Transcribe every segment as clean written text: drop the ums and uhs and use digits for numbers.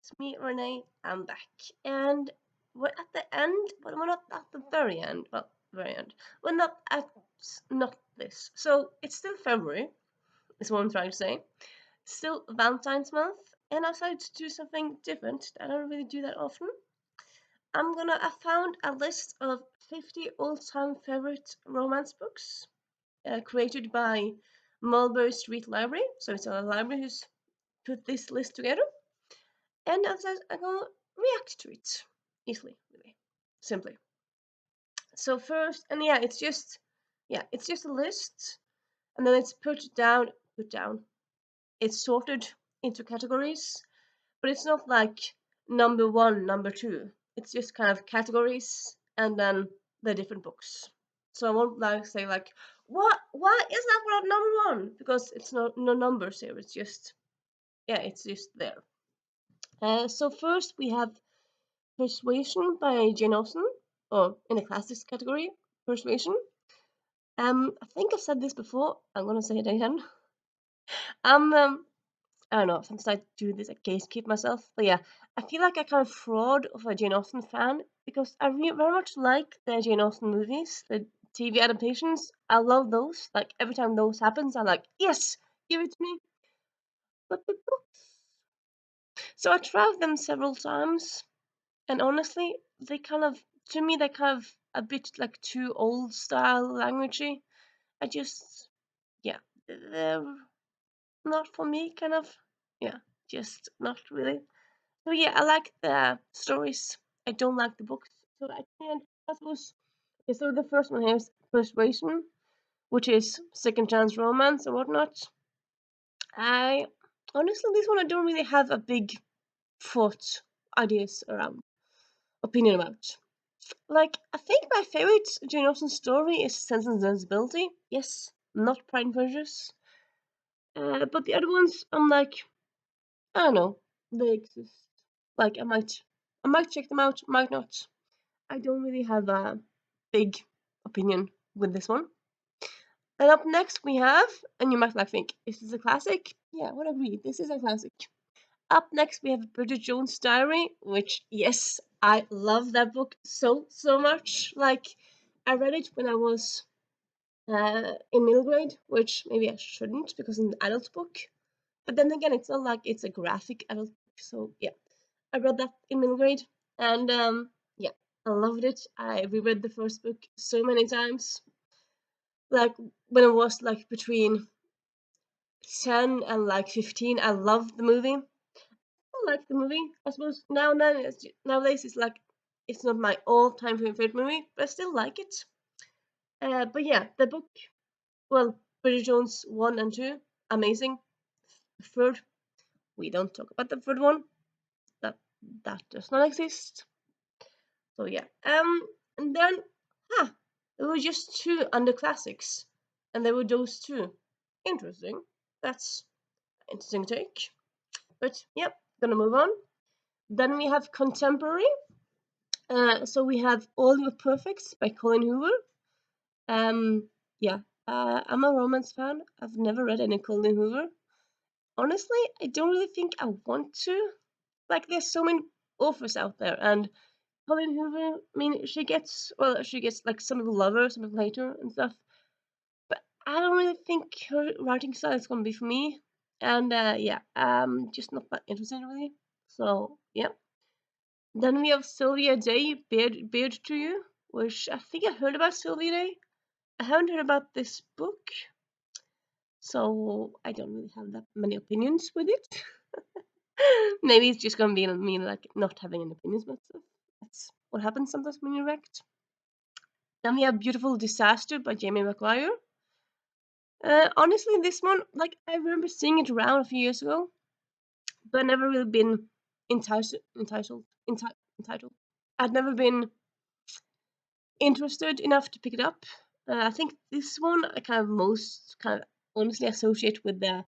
it's me, Renee. I'm back. And we're at the end, but we're not at the very end. Well, very end. We're not at not this. So it's still February, is what I'm trying to say. Still Valentine's month, and I decided to do something different. I don't really do that often. I found a list of 50 all-time favorite romance books created by Mulberry Street Library. So it's a library who's put this list together. And I'm gonna react to it easily, really, simply. So first, and yeah, it's just a list, and then it's put down. It's sorted into categories, but it's not like number one, number two. It's just kind of categories, and then the different books. So I won't like say like, what? Why is that not number one? Because it's no numbers here. It's just it's just there. So first we have Persuasion by Jane Austen, or in the classics category, Persuasion. I think I've said this before. I'm gonna say it again. I don't know. Sometimes I do this, I gatekeep myself, but yeah, I feel like I kind of fraud of a Jane Austen fan because I very much like the Jane Austen movies, the TV adaptations. I love those. Like every time those happens, I'm like, yes, give it to me. But the books. So I tried them several times. And honestly, they kind of, to me, they kind of a bit like too old style languagey. I just, yeah, they're not for me, kind of. Yeah, just not really. So yeah, I like the stories. I don't like the books. So I can't. That was okay. So the first one here is Persuasion, which is second chance romance and whatnot. I honestly, this one I don't really have a big thought ideas around opinion about. Like, I think my favorite Jane Austen story is Sense and Sensibility. Yes, not Pride and Prejudice. But the other ones, I'm like, I don't know, they exist. Like, I might check them out, might not. I don't really have a big opinion with this one. And up next we have, and you might like think, is this a classic? Yeah, I would agree, this is a classic. Up next we have Bridget Jones' Diary, which, yes, I love that book so much. Like, I read it when I was in middle grade, which maybe I shouldn't because it's an adult book. But then again, it's not like it's a graphic adult book. So yeah, I read that in middle grade, and yeah, I loved it. I reread the first book so many times. Like when I was like between 10 and like 15, I loved the movie. I like the movie. I suppose nowadays it's like it's not my all-time favorite movie, but I still like it. But yeah, the book. Well, Bridget Jones 1 and 2, amazing. The third, we don't talk about the third one. That that does not exist. So yeah. And then there were just two under classics. And there were those two. Interesting. That's an interesting take. But yep, gonna move on. Then we have contemporary. So we have All Your Perfects by Colin Hoover. Yeah. I'm a romance fan. I've never read any Colin Hoover. Honestly, I don't really think I want to. Like, there's so many authors out there, and Colleen Hoover, I mean, she gets like some people love her, some people hate her and stuff. But I don't really think her writing style is gonna be for me. And yeah, just not that interested really. So yeah. Then we have Sylvia Day, Beard to You, which I think I heard about Sylvia Day. I haven't heard about this book, so I don't really have that many opinions with it. Maybe it's just gonna be me like not having an opinions about stuff. That's what happens sometimes when you're wrecked. Then we have Beautiful Disaster by Jamie McGuire. Honestly, this one, like, I remember seeing it around a few years ago, but I've never really been entitled. I'd never been interested enough to pick it up. I think this one I kind of most kind of honestly associate with the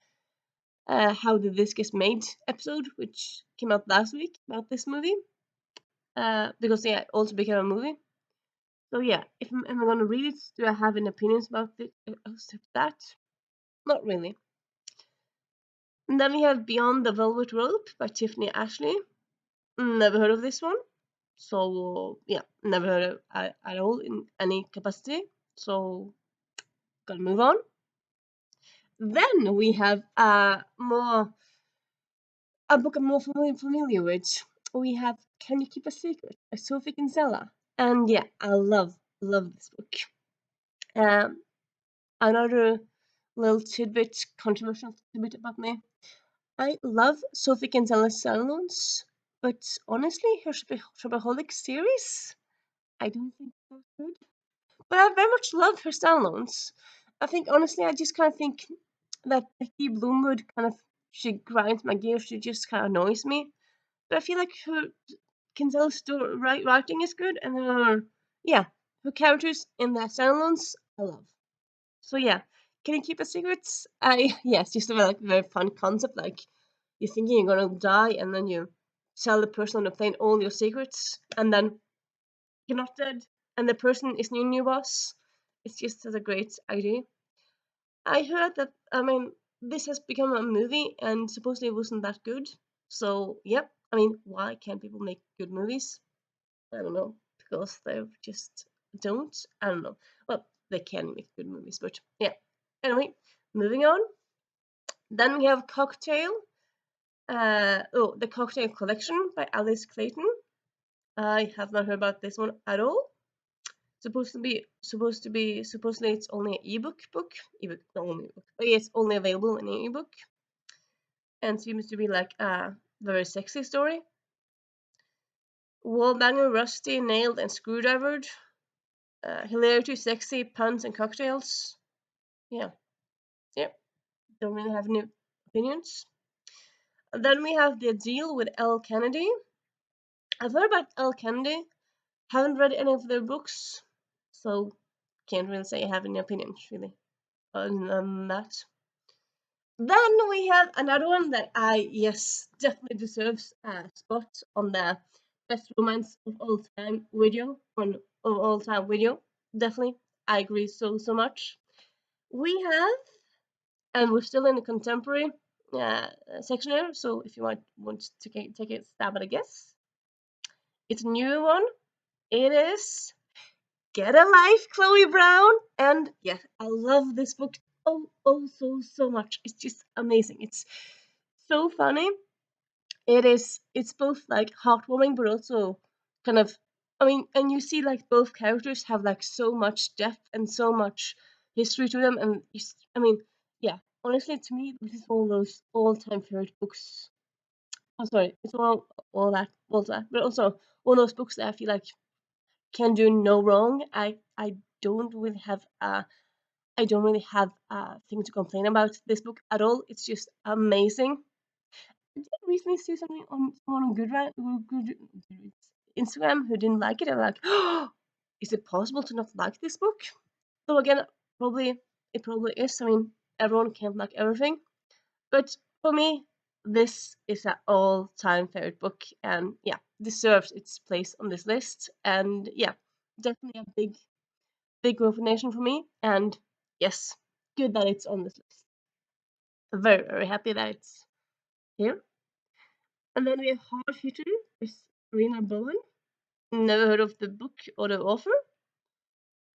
How Did This Get Made episode, which came out last week about this movie. Because yeah, it also became a movie. So yeah, if am I gonna read it, do I have any opinions about it? That? Not really. And then we have Beyond the Velvet Rope by Tiffany Ashley. Never heard of this one. So yeah, never heard of at all in any capacity. So gonna move on. Then we have a book I'm more familiar with. We have Can You Keep a Secret by Sophie Kinsella. And yeah, I love this book. Um, Another little tidbit, controversial tidbit about me. I love Sophie Kinsella's Silence, but honestly, her Shopaholic series, I don't think that's good. But I very much love her Silence. I think honestly, I just kind of think that Becky Bloomwood kind of she grinds my gears. She just kind of annoys me. But I feel like her Kinsella's writing is good, and yeah, her characters in the Silence I love. So yeah, can you keep a secret? I yes, just a very fun concept. Like you're thinking you're gonna die, and then you tell the person on the plane all your secrets, and then you're not dead, and the person is your new boss. It's just such a great idea. I heard that. I mean, this has become a movie, and supposedly it wasn't that good. So yep. I mean, why can't people make good movies? I don't know, because they just don't. I don't know. Well, they can make good movies, but yeah. Anyway, moving on. Then we have Cocktail. The Cocktail Collection by Alice Clayton. I have not heard about this one at all. Supposedly it's only an ebook, not only ebook, but it's only available in an ebook, and seems to be like a very sexy story. Wallbanger, rusty, nailed, and screwdrivered. Hilarity, sexy, puns, and cocktails. Yeah, yeah. Don't really have any opinions. And then we have The Deal with L. Kennedy. I've heard about L. Kennedy. Haven't read any of their books, so can't really say I have any opinions really on that. Then we have another one that yes, definitely deserves a spot on the best romance of all time video, on of all time video. Definitely, I agree so much. We have, and we're still in the contemporary section here. So if you might want to take a stab at a guess, it's a new one. It is Get a Life, Chloe Brown, and yeah, I love this book so much. It's just amazing. It's so funny. It's both like heartwarming but also kind of I mean, and you see like both characters have like so much depth and so much history to them, and I mean, yeah, honestly to me this is one of those all-time favorite books. Oh sorry, it's all that, but also one of those books that I feel like can do no wrong. I don't really have I don't really have a thing to complain about this book at all. It's just amazing. I did recently see something on someone on Goodreads Instagram who didn't like it. I'm like, oh, is it possible to not like this book? So again, probably it probably is. I mean, everyone can't like everything, but for me, this is an all-time favorite book, and yeah, deserves its place on this list. And yeah, definitely a big recommendation for me. And yes, good that it's on this list. Very happy that it's here. And then we have Hard Hitter by Serena Bowen. Never heard of the book or the author.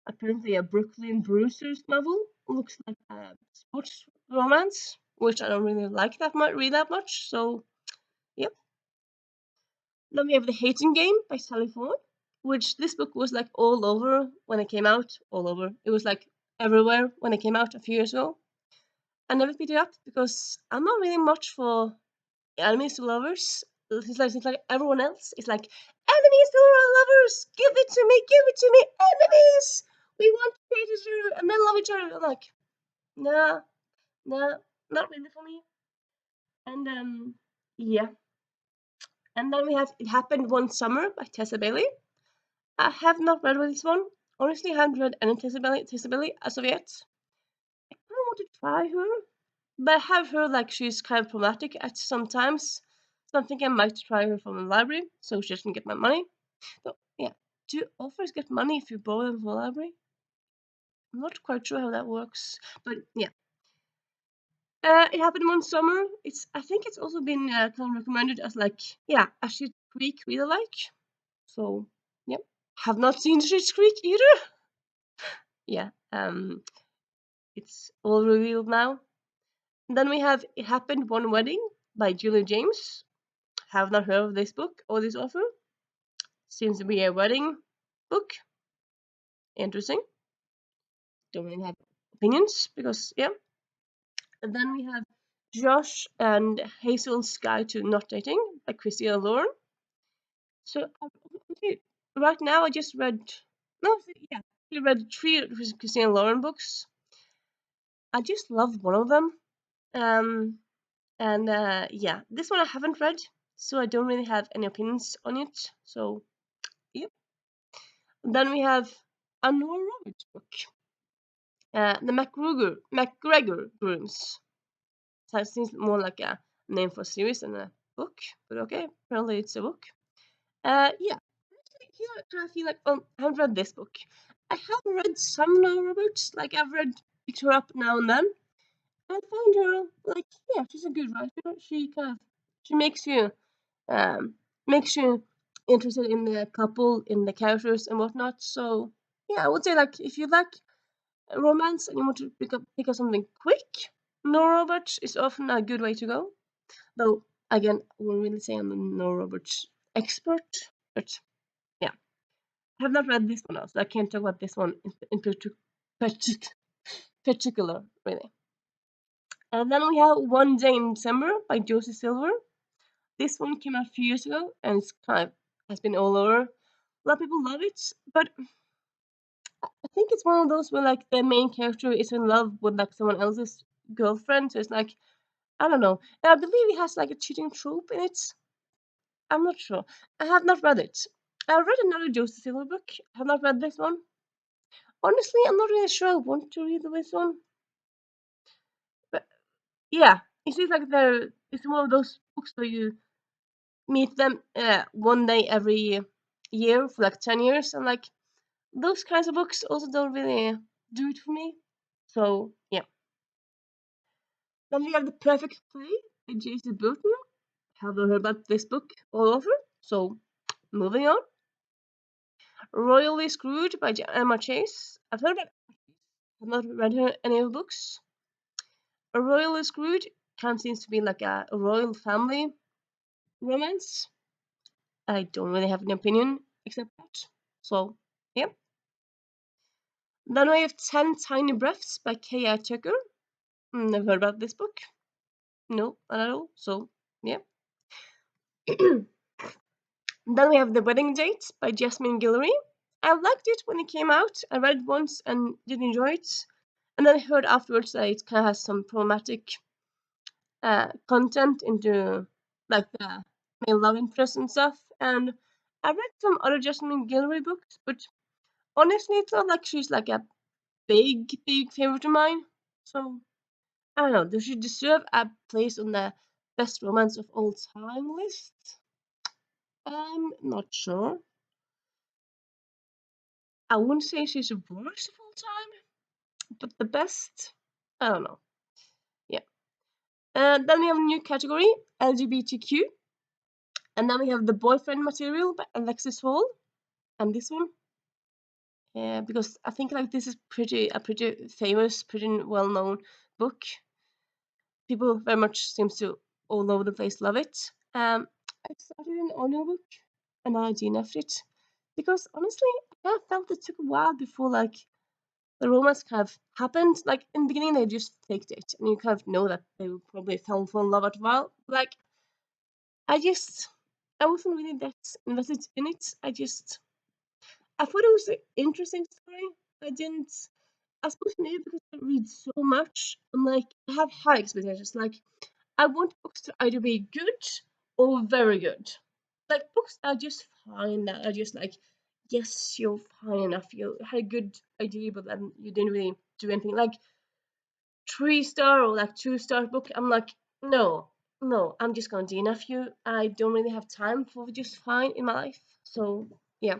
Apparently a Brooklyn Bruisers novel. Looks like a sports romance, which I don't really like that much, read that much. So, yep. Then we have The Hating Game by Sally Ford, which this book was like all over when it came out. All over. It was like everywhere when it came out a few years ago. I never picked it up because I'm not really much for enemies to lovers. It's like everyone else. It's like enemies to our lovers. Give it to me. Give it to me. Enemies. We want to hate each other and then love each other. I'm like, nah, nah, not really for me. And yeah. And then we have It Happened One Summer by Tessa Bailey. I have not read this one. Honestly, I haven't read any Tessa Bailey as of yet. I kind of want to try her, but I have heard like she's kind of problematic at sometimes. So I'm thinking I might try her from the library so she doesn't get my money. So yeah, do authors get money if you borrow them from the library? I'm not quite sure how that works, but yeah. It Happened One Summer. I think it's also been kind of recommended as like, yeah, I should Creek really like. So, yep. Have not seen Schitt's Creek either. Yeah, it's all revealed now. And then we have It Happened One Wedding by Julie James. Have not heard of this book or this author. Seems to be a wedding book. Interesting. Don't really have opinions because, yeah. And then we have Josh and Hazel's Guide to Not Dating by Christina Lauren. So, okay, right now I just read, no, yeah, I read three Christina Lauren books. I just love one of them. Um, and yeah, this one I haven't read, so I don't really have any opinions on it. So, yep. Then we have a Nora Roberts book, the MacGregor Grooms. So it seems more like a name for a series than a book, but okay, apparently it's a book. Yeah, here I feel like I haven't read this book. I have read some Nora Roberts, like I've read picked her up now and then. I find her like yeah, she's a good writer. She um makes you interested in the couple, in the characters and whatnot. So yeah, I would say like if you like romance and you want to pick up something quick, Nora Roberts is often a good way to go. Though again, I won't really say I'm a Nora Roberts expert, but yeah, I have not read this one else. So I can't talk about this one in particular, really. And then we have One Day in December by Josie Silver. This one came out a few years ago and it's kind of has been all over. A lot of people love it, but I think it's one of those where like the main character is in love with like someone else's girlfriend, so it's like I don't know. And I believe it has like a cheating trope in it. I'm not sure. I have not read it. I read another Josie Silver book. I have not read this one. Honestly, I'm not really sure I want to read this one. But yeah, it seems like it's one of those books where you meet them one day every year for like 10 years, and like those kinds of books also don't really do it for me. So yeah. Then we have The Perfect Play by J.C. Burton. Have you heard about this book all over? So moving on. Royally Screwed by Emma Chase. I've heard about I've not read any of her books. A Royally Screwed kind of seems to be like a royal family romance. I don't really have an opinion except that. So, yeah. Then we have 10 Tiny Breaths by K.I. Tucker. Never heard about this book. No, not at all. So, yeah. Then we have The Wedding Date by Jasmine Guillory. I liked it when it came out. I read it once and did enjoy it. And then I heard afterwards that it kind of has some problematic content into like the male love interest and stuff. And I read some other Jasmine Guillory books, but honestly, it's not like she's like a big favorite of mine. So I don't know. Does she deserve a place on the best romance of all time list? I'm not sure. I wouldn't say she's the worst of all time, but the best. I don't know. Yeah. Then we have a new category, LGBTQ, and then we have the boyfriend material by Alexis Hall, and this one. Because I think like this is pretty famous, pretty well known book. People very much seems to all over the place love it. I started an audiobook and I DNF'd it because honestly, I felt it took a while before like the romance kind of happened. Like in the beginning, they just faked it, and you kind of know that they will probably fall in love after a while. Like I just, I wasn't really that invested in it. I thought it was an interesting story. I didn't. I suppose maybe because I read so much, I'm like I have high expectations. Like I want books to either be good or very good. Like books are just fine. That are just like, yes, you're fine enough. You had a good idea, but then you didn't really do anything. Like 3 star or like 2 star book. I'm like, no, no. I'm just gonna DNF you. I don't really have time for just fine in my life. So yeah.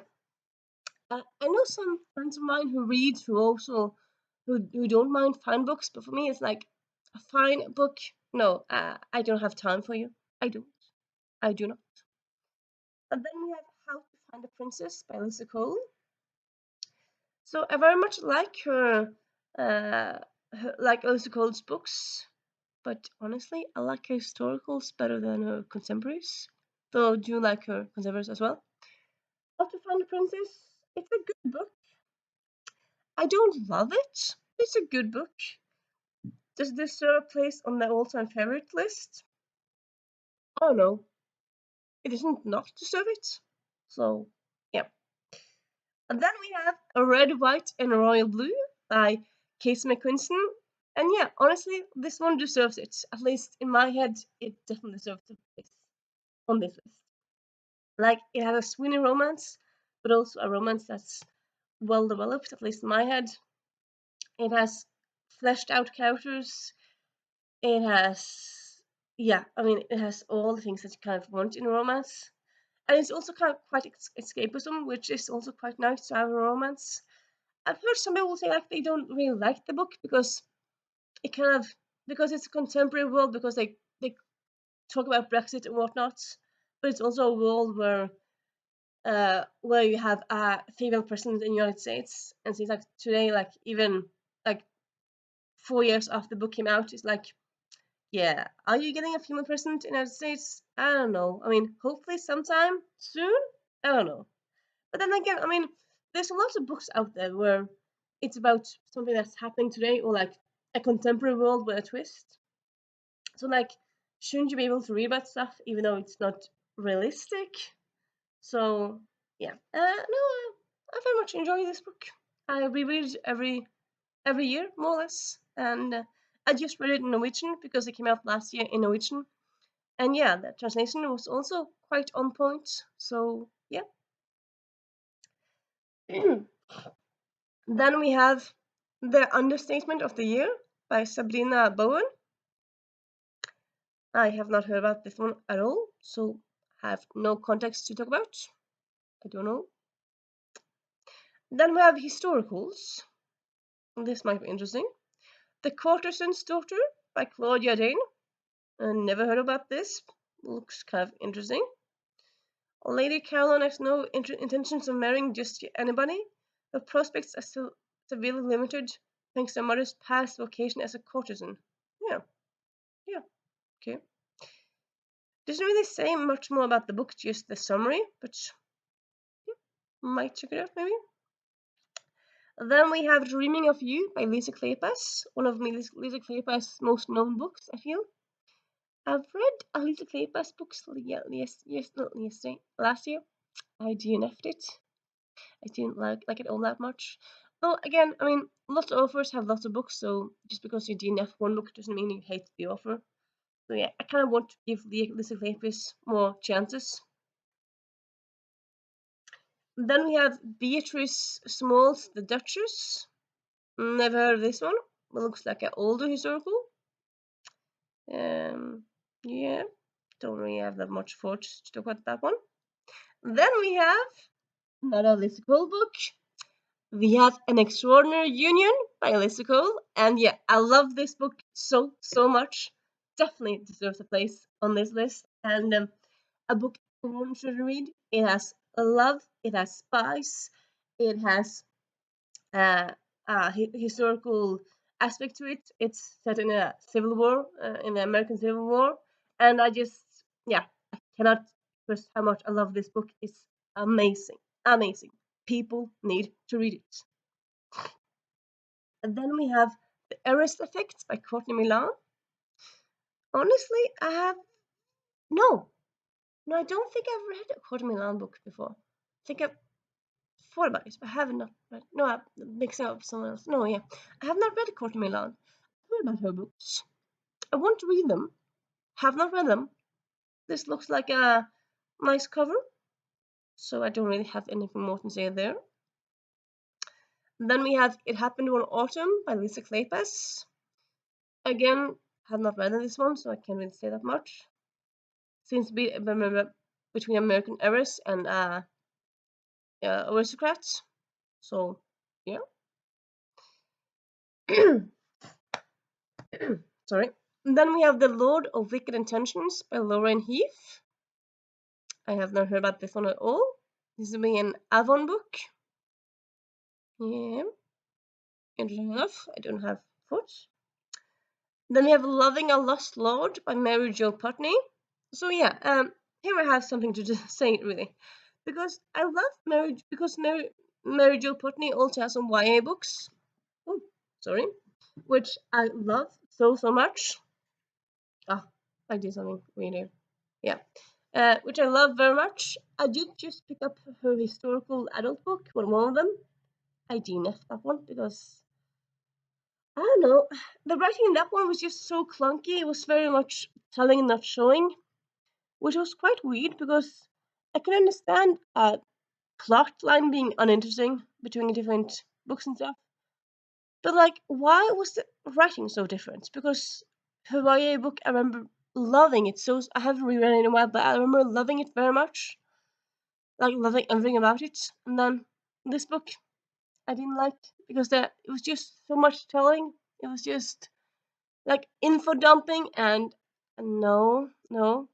I know some friends of mine who read who don't mind fine books, but for me it's like a fine book. No, I don't have time for you. I do. I do not. And then we have How to Find a Princess by Lisa Cole. So I very much like uh, like Lisa Cole's books, but honestly, I like her historicals better than her contemporaries. Though I do like her contemporaries as well. How to Find a Princess, it's a good book. I don't love it. It's a good book. Does this deserve a place on my all-time favorite list? Oh no, it doesn't not deserve it. So, yeah. And then we have A Red, White, and Royal Blue by Casey McQuiston. And yeah, honestly, this one deserves it. At least in my head, it definitely deserves a place on this list. Like, it has a swinging romance, but also a romance that's well developed, at least in my head. It has fleshed out characters. It has, yeah, I mean, it has all the things that you kind of want in a romance. And it's also kind of quite escapism, which is also quite nice to have a romance. I've heard some people say like they don't really like the book because it kind of because it's a contemporary world because they talk about Brexit and whatnot, but it's also a world where you have a female president in the United States, and since like today, like even like 4 years after the book came out, it's like, yeah, are you getting a female president in the United States? I don't know. I mean, hopefully sometime soon. I don't know. But then again, I mean, there's a lot of books out there where it's about something that's happening today or like a contemporary world with a twist. So like, shouldn't you be able to read about stuff even though it's not realistic? So yeah, no, I very much enjoy this book. I reread it every year, more or less, and I just read it in Norwegian because it came out last year in Norwegian, and yeah, the translation was also quite on point. So yeah. Then we have The Understatement of the Year by Sabrina Bowen. I have not heard about this one at all, so have no context to talk about. I don't know. Then we have Historicals. This might be interesting. The Quarterson's Daughter by Claudia Dane. I never heard about this. Looks kind of interesting. Lady Caroline has no intentions of marrying just anybody. Her prospects are still severely limited thanks to her mother's past vocation as a courtesan. Yeah, yeah, okay. Doesn't really say much more about the book, just the summary, but yeah, might check it out maybe. Then we have Dreaming of You by Lisa Kleypas, one of Lisa Kleypas' most known books, I feel. I've read a Lisa Kleypas books last year. I DNF'd it. I didn't like it all that much. Though again, I mean, lots of authors have lots of books, so just because you DNF one book doesn't mean you hate the author. So yeah, I kind of want to give Lisa Kleypas more chances. Then we have Beatrice Small's The Duchess. Never heard of this one. It looks like an older historical. Yeah, don't really have that much thought to talk about that one. Then we have another Lisa Cole book. We have An Extraordinary Union by Lisa Cole. And yeah, I love this book so much. Definitely deserves a place on this list. And a book everyone should read. It has love, it has spice, it has historical aspect to it. It's set in a civil war, in the American Civil War, and yeah, I cannot express how much I love this book. It's amazing, amazing. People need to read it. And then we have The Heiress Effect by Courtney Milan. Honestly, I have no, no, I don't think I've read a Courtney Milan book before. I think I've thought about it, but I haven't not read. No, I'm mixing up with someone else. No, yeah, I have not read a Courtney Milan. I've heard about her books. I want to read them. Have not read them. This looks like a nice cover, so I don't really have anything more to say there. Then we have It Happened One Autumn by Lisa Kleypas. Again, have not read this one, so I can't really say that much. Seems to be between American heiress and aristocrats. So, yeah. Sorry. And then we have The Lord of Wicked Intentions by Lauren Heath. I have not heard about this one at all. This will be an Avon book. Yeah, interesting enough. I don't have thoughts. Then we have Loving a Lost Lord by Mary Jo Putney. So yeah, here I have something to just say really, because I love Mary Jo Putney also has some YA books. Oh, sorry, which I love so much. Ah, I did something weird. Yeah, which I love very much. I did just pick up her historical adult book, one of them. I DNF'd that one because I don't know. The writing in that one was just so clunky. It was very much telling and not showing, which was quite weird because I can understand a plot line being uninteresting between different books and stuff. But like, why was the writing so different? Because her YA book, I remember loving it. So I haven't reread it in a while, but I remember loving it very much, like loving everything about it. And then this book, I didn't like because it was just so much telling. It was just like info dumping and no. So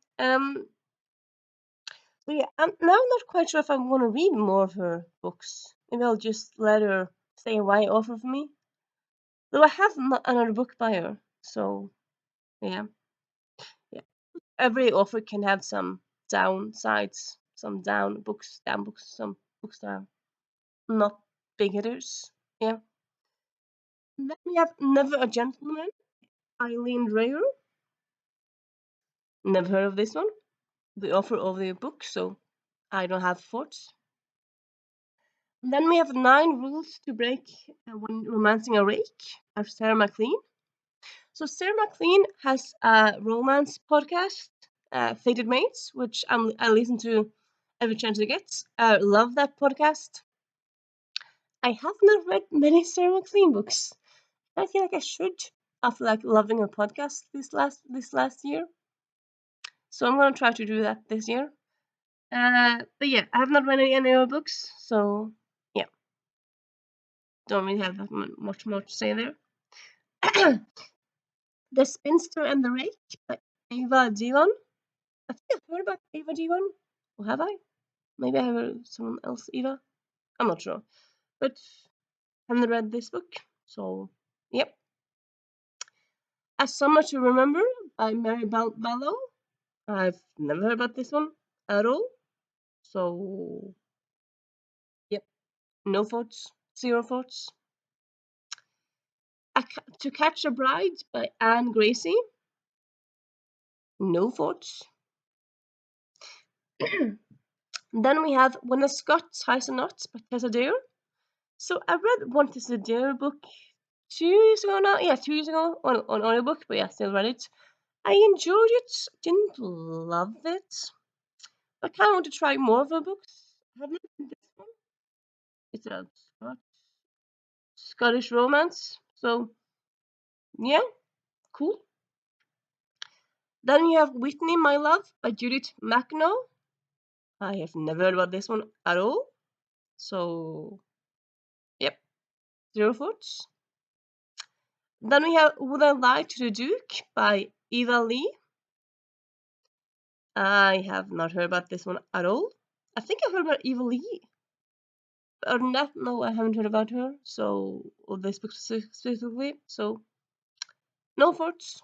yeah, now I'm not quite sure if I'm going to read more of her books. Maybe I'll just let her stay away off of me. Though I have another book by her, so yeah, yeah. Every author can have some downsides, some down books, some books that are not big hitters. Yeah. Then we have Never a Gentleman, Eileen Dreyer. Never heard of this one. The author of the book, so I don't have thoughts. And then we have 9 Rules to Break When Romancing a Rake of Sarah McLean. So Sarah McLean has a romance podcast, Fated Mates, which I listen to every chance I get. I love that podcast. I have not read many Sarah McLean books. I feel like I should after like loving her podcast this last year. So I'm gonna try to do that this year. But yeah, I have not read any of her books, so yeah, don't really have that much more to say there. The Spinster and the Rake by Ava Dion. I think I've heard about Ava Dion. Or have I? Maybe I have heard someone else, Eva. I'm not sure. But I haven't read this book. So, yep. A Summer to Remember by Mary Ballow. I've never heard about this one at all. So, yep. No thoughts. Zero thoughts. To Catch a Bride by Anne Gracie. No thoughts. Then we have When a Scot Ties a Knot by Tessa Dare. So I read one Tessa Dare book 2 years ago now. Yeah, 2 years ago on audiobook, but yeah, still read it. I enjoyed it. Didn't love it. I kind of want to try more of her books. Have you read this one? It's a Scottish romance. So yeah, cool. Then you have Whitney, My Love by Judith McNo. I have never heard about this one at all. So yep, zero thoughts. Then we have Would I Lie to the Duke by Eva Lee. I have not heard about this one at all. I think I've heard about Eva Lee. Other than that, no, I haven't heard about her. So, or this book specifically. So, no thoughts.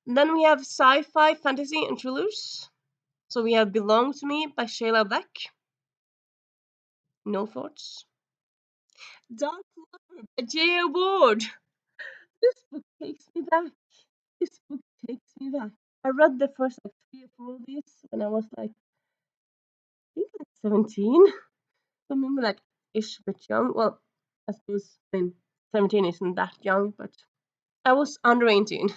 Then we have sci-fi, fantasy, and thrillers. So we have Belong to Me by Shayla Beck. No thoughts. Dark Lover by J.A. Ward. This book takes me back. This book takes me back. I read the first like 3 or 4 of these when I was like, I think like 17. So I remember like ish a bit young. Well, I suppose 17 isn't that young, but I was under 18.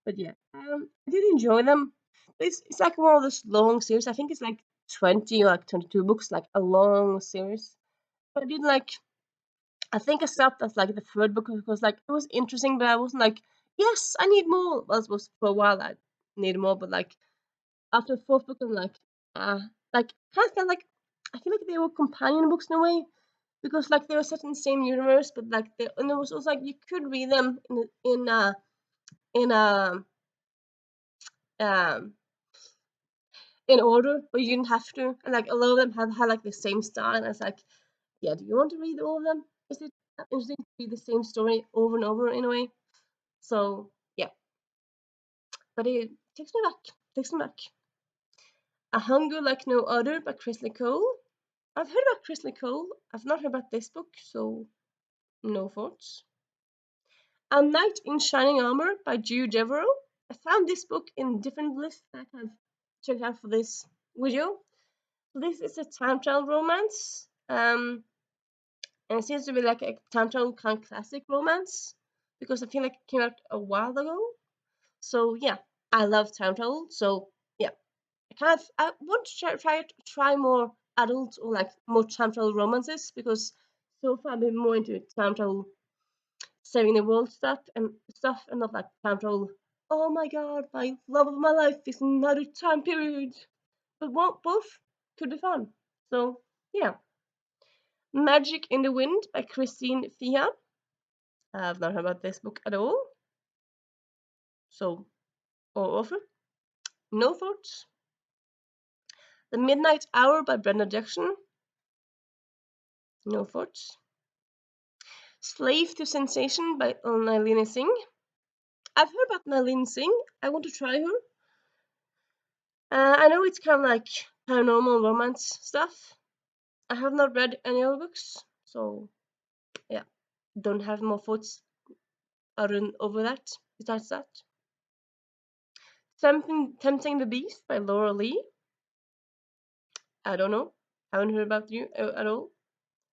But yeah, I did enjoy them. It's like one of those long series. I think it's like 20 or like 22 books, like a long series. But I did like, I think I stopped at like the third book because like it was interesting, but I wasn't like, yes, I need more. Well, I suppose for a while I needed more, but like after the fourth book, I'm like kind of felt like I feel like they were companion books in a way because like they were set in the same universe, but like they and it was also like you could read them in a um in order, but you didn't have to. And like a lot of them had like the same style, and it's like, yeah, do you want to read all of them? Is it interesting to read the same story over and over in a way? So yeah, but it takes me back. Takes me back. A Hunger Like No Other by Chris Cole. I've heard about Chris Cole. I've not heard about this book, so no thoughts. A Knight in Shining Armor by Drew Devereaux. I found this book in different lists that I have checked out for this video. So this is a time travel romance. And it seems to be like a time travel kind of classic romance because I feel like it came out a while ago. So yeah, I love time travel. So yeah, I want to try more adult or like more time travel romances because so far I've been more into time travel saving the world stuff and not like time travel. Oh my god, my love of my life is another time period. But both could be fun. So yeah. Magic in the Wind by Christine Fihan. I've not heard about this book at all. So, or offer. No thoughts. The Midnight Hour by Brenda Jackson. No thoughts. Slave to Sensation by Nalini Singh. I've heard about Nalini Singh. I want to try her. I know it's kind of like paranormal romance stuff. I have not read any other books, so yeah, don't have more thoughts over that. Besides that, Tempting the Beast by Laura Lee. I don't know. Haven't heard about you at all.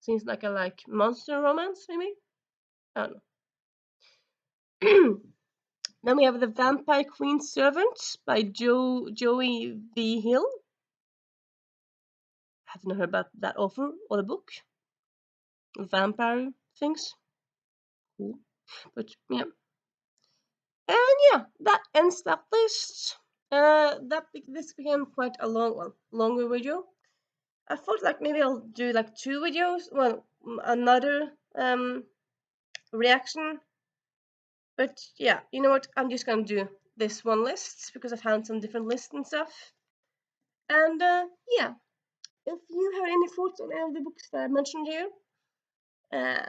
Seems like a monster romance, maybe. I don't know. Then we have The Vampire Queen's Servant by Joey V. Hill. Haven't heard about that author or the book. Vampire things. Cool. But yeah. And yeah, that ends that list. This became quite a longer video. I thought like maybe I'll do like 2 videos. Well, another reaction. But yeah, you know what? I'm just gonna do this one list because I found some different lists and stuff. And yeah, if you have any thoughts on any of the books that I mentioned here, yeah,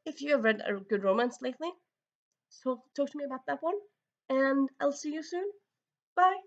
if you have read a good romance lately, so talk to me about that one. And I'll see you soon. Bye.